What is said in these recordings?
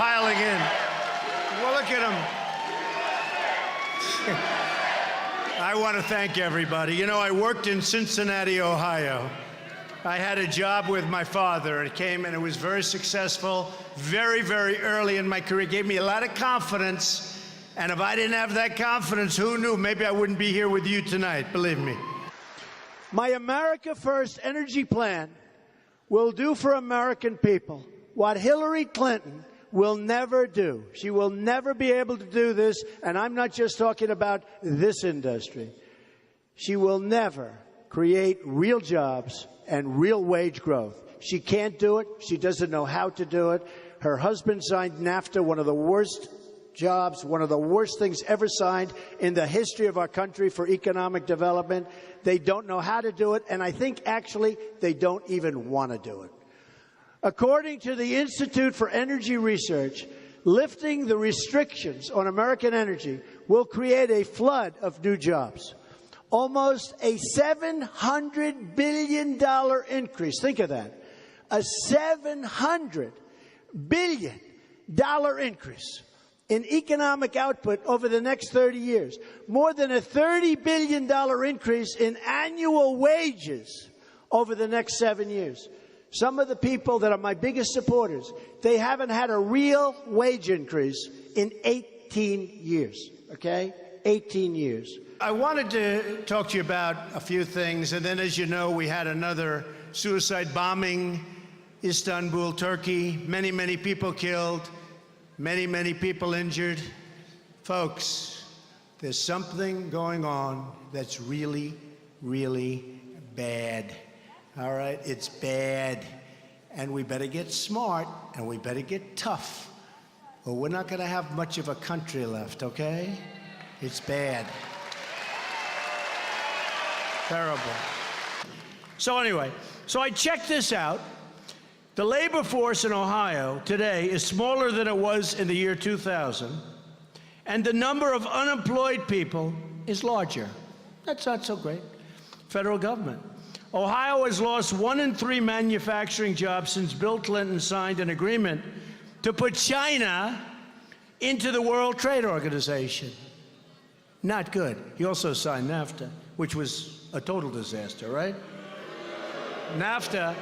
piling in. Well, look at them. I want to thank everybody. You know, I worked in Cincinnati, Ohio. I had a job with my father. It came and it was very successful, very, very early in my career. It gave me a lot of confidence. And if I didn't have that confidence, who knew? Maybe I wouldn't be here with you tonight, believe me. My America First energy plan will do for American people what Hillary Clinton will never do. She will never be able to do this, and I'm not just talking about this industry. She will never create real jobs and real wage growth. She can't do it. She doesn't know how to do it. Her husband signed NAFTA, one of the worst jobs, one of the worst things ever signed in the history of our country for economic development. They don't know how to do it, and I think actually they don't even want to do it. According to the Institute for Energy Research, lifting the restrictions on American energy will create a flood of new jobs. Almost a $700 billion increase. Think of that. A $700 billion increase in economic output over the next 30 years. More than a $30 billion increase in annual wages over the next 7 years. Some of the people that are my biggest supporters, they haven't had a real wage increase in 18 years, okay? 18 years. I wanted to talk to you about a few things, and then, as you know, we had another suicide bombing, Istanbul, Turkey. Many, many people killed, many, many people injured. Folks, there's something going on that's really, really bad. All right, it's bad, and we better get smart, and we better get tough, or we're not going to have much of a country left, okay? It's bad. Terrible. So anyway, I checked this out. The labor force in Ohio today is smaller than it was in the year 2000, and the number of unemployed people is larger. That's not so great. Federal government. Ohio has lost 1 in 3 manufacturing jobs since Bill Clinton signed an agreement to put China into the World Trade Organization. Not good. He also signed NAFTA, which was a total disaster, right? NAFTA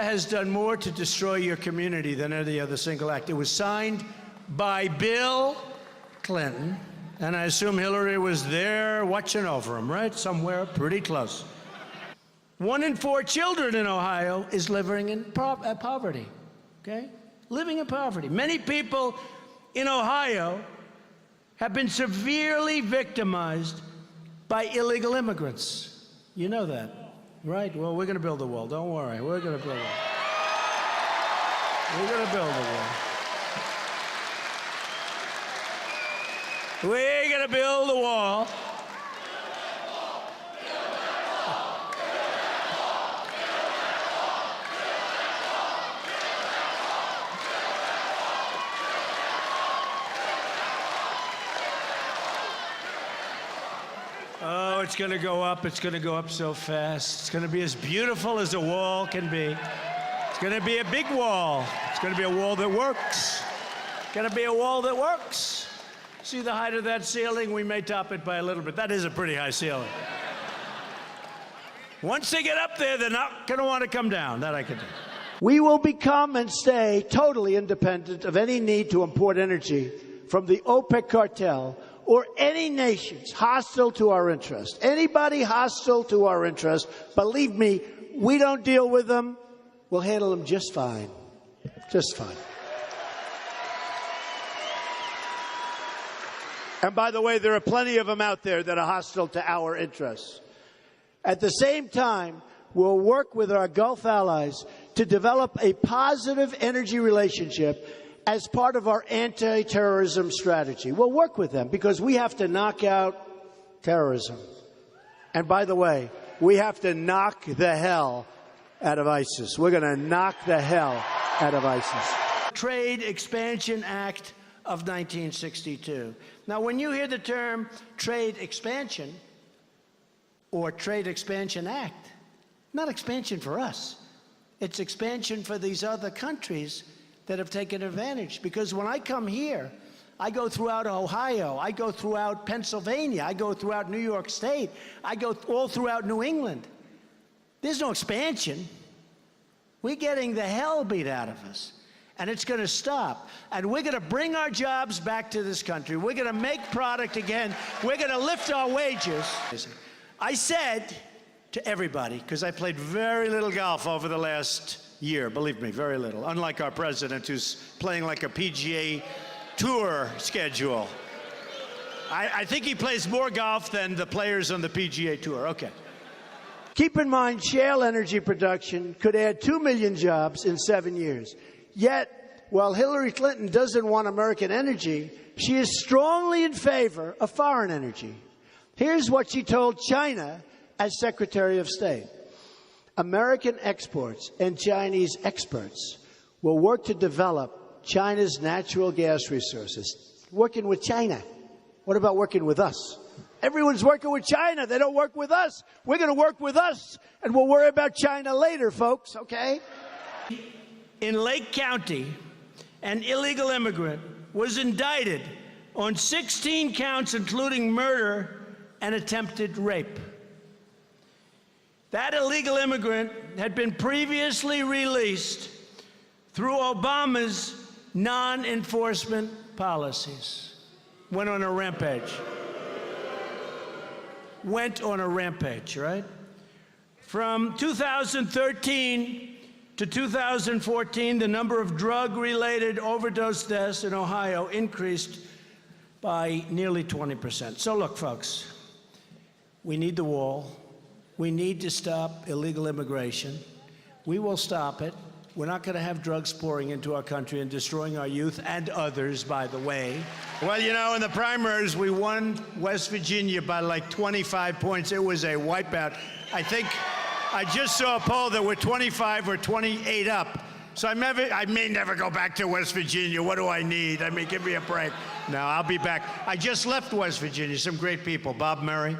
has done more to destroy your community than any other single act. It was signed by Bill Clinton, and I assume Hillary was there watching over him, right? Somewhere pretty close. 1 in 4 children in Ohio is living in poverty, okay? Living in poverty. Many people in Ohio have been severely victimized by illegal immigrants. You know that, right? Well, we're going to build a wall. Don't worry. We're going to build a wall. We're going to build a wall. We're going to build a wall. Oh, it's going to go up. It's going to go up so fast. It's going to be as beautiful as a wall can be. It's going to be a big wall. It's going to be a wall that works. It's going to be a wall that works. See the height of that ceiling? We may top it by a little bit. That is a pretty high ceiling. Once they get up there, they're not going to want to come down. That I can do. We will become and stay totally independent of any need to import energy from the OPEC cartel or any nations hostile to our interest. Anybody hostile to our interest, believe me, we don't deal with them. We'll handle them just fine. Just fine. And by the way, there are plenty of them out there that are hostile to our interests. At the same time, we'll work with our Gulf allies to develop a positive energy relationship as part of our anti-terrorism strategy. We'll work with them because we have to knock out terrorism. And by the way, we have to knock the hell out of ISIS. We're going to knock the hell out of ISIS. Trade Expansion Act of 1962. Now, when you hear the term trade expansion or Trade Expansion Act, not expansion for us. It's expansion for these other countries that have taken advantage. Because when I come here, I go throughout Ohio, I go throughout Pennsylvania, I go throughout New York State, I go all throughout New England. There's no expansion. We're getting the hell beat out of us. And it's going to stop. And we're going to bring our jobs back to this country. We're going to make product again. We're going to lift our wages. I said to everybody, because I played very little golf over the last year, believe me, very little, unlike our president who's playing like a PGA Tour schedule. I think he plays more golf than the players on the PGA Tour. Okay. Keep in mind, shale energy production could add 2 million jobs in 7 years. Yet, while Hillary Clinton doesn't want American energy, she is strongly in favor of foreign energy. Here's what she told China as Secretary of State. American exports and Chinese experts will work to develop China's natural gas resources. Working with China. What about working with us? Everyone's working with China. They don't work with us. We're going to work with us, and we'll worry about China later, folks, okay? In Lake County, an illegal immigrant was indicted on 16 counts, including murder and attempted rape. That illegal immigrant had been previously released through Obama's non-enforcement policies. Went on a rampage. Went on a rampage, right? From 2013 to 2014, the number of drug-related overdose deaths in Ohio increased by nearly 20%. So look, folks, we need the wall. We need to stop illegal immigration. We will stop it. We're not going to have drugs pouring into our country and destroying our youth and others, by the way. Well, you know, in the primaries, we won West Virginia by like 25 points. It was a wipeout. I think I just saw a poll that we're 25 or 28 up. So I may never go back to West Virginia. What do I need? I mean, give me a break. No, I'll be back. I just left West Virginia. Some great people, Bob Murray.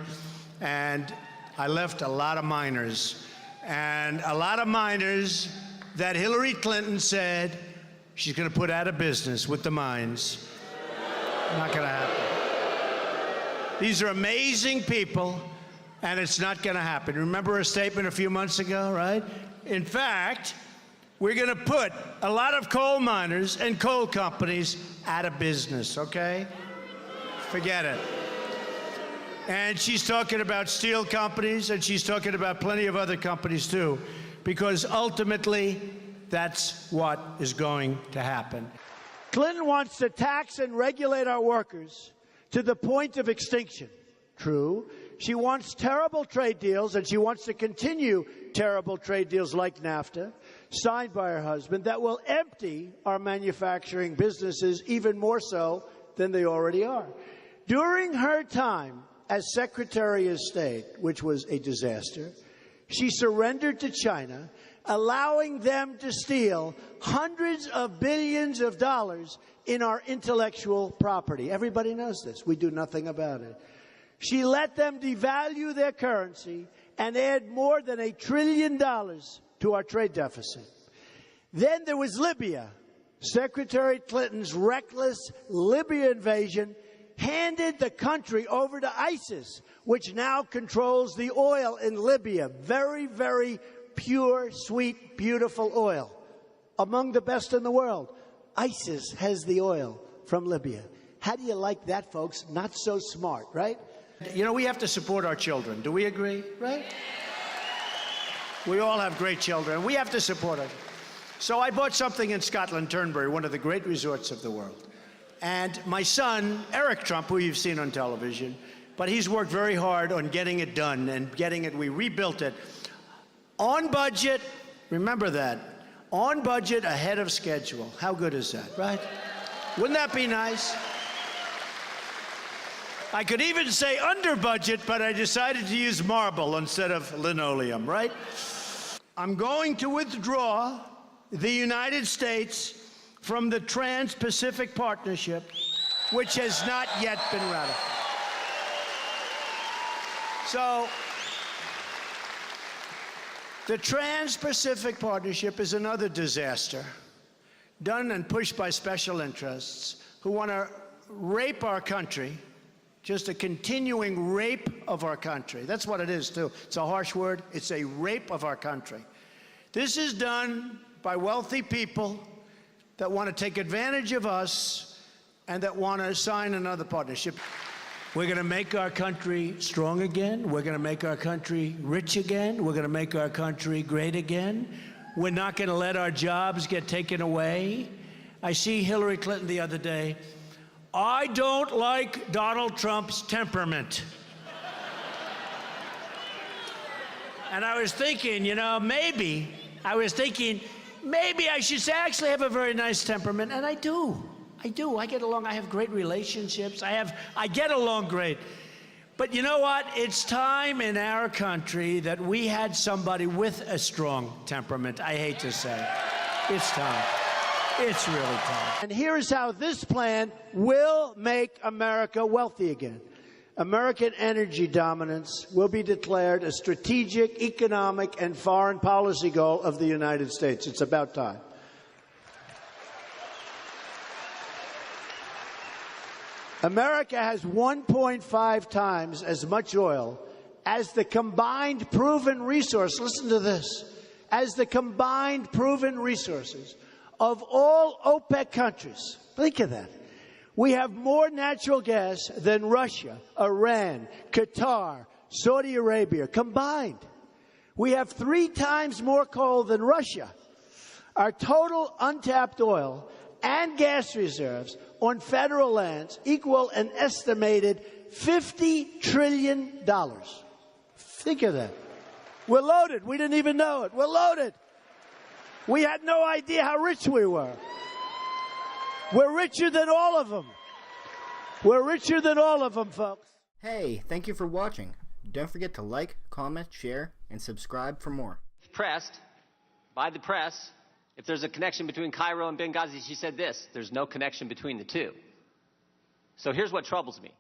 And I left a lot of miners. And a lot of miners that Hillary Clinton said she's going to put out of business with the mines. Not going to happen. These are amazing people, and it's not going to happen. Remember her statement a few months ago, right? In fact, we're going to put a lot of coal miners and coal companies out of business, okay? Forget it. And she's talking about steel companies, and she's talking about plenty of other companies, too, because ultimately, that's what is going to happen. Clinton wants to tax and regulate our workers to the point of extinction. True. She wants terrible trade deals, and she wants to continue terrible trade deals like NAFTA, signed by her husband, that will empty our manufacturing businesses even more so than they already are. During her time as Secretary of State, which was a disaster, she surrendered to China, allowing them to steal hundreds of billions of dollars in our intellectual property. Everybody knows this. We do nothing about it. She let them devalue their currency and add more than $1 trillion to our trade deficit. Then there was Libya. Secretary Clinton's reckless Libya invasion handed the country over to ISIS, which now controls the oil in Libya. Very, very pure, sweet, beautiful oil. Among the best in the world. ISIS has the oil from Libya. How do you like that, folks? Not so smart, right? You know, we have to support our children. Do we agree, right? We all have great children. We have to support them. So I bought something in Scotland, Turnberry, one of the great resorts of the world. And my son, Eric Trump, who you've seen on television, but he's worked very hard on getting it done and getting it, we rebuilt it. On budget, remember that, on budget, ahead of schedule. How good is that, right? Wouldn't that be nice? I could even say under budget, but I decided to use marble instead of linoleum, right? I'm going to withdraw the United States from the Trans-Pacific Partnership, which has not yet been ratified. So, the Trans-Pacific Partnership is another disaster. done and pushed by special interests who want to rape our country, just a continuing rape of our country. That's what it is, too. It's a harsh word. It's a rape of our country. This is done by wealthy people that want to take advantage of us and that want to sign another partnership. We're going to make our country strong again. We're going to make our country rich again. We're going to make our country great again. We're not going to let our jobs get taken away. I see Hillary Clinton the other day. I don't like Donald Trump's temperament. And I was thinking, maybe I should say I actually have a very nice temperament, and I do. I get along. I have great relationships. I get along great. But you know what? It's time in our country that we had somebody with a strong temperament. I hate to say it. It's time. It's really time. And here is how this plan will make America wealthy again. American energy dominance will be declared a strategic, economic, and foreign policy goal of the United States. It's about time. America has 1.5 times as much oil as the combined proven resource, listen to this, as the combined proven resources of all OPEC countries. Think of that. We have more natural gas than Russia, Iran, Qatar, Saudi Arabia combined. We have 3 times more coal than Russia. Our total untapped oil and gas reserves on federal lands equal an estimated $50 trillion. Think of that. We're loaded. We didn't even know it. We're loaded. We had no idea how rich we were. We're richer than all of them. We're richer than all of them, folks. Hey, thank you for watching. Don't forget to like, comment, share, and subscribe for more. Pressed by the press, if there's a connection between Cairo and Benghazi, she said this: there's no connection between the two. So here's what troubles me.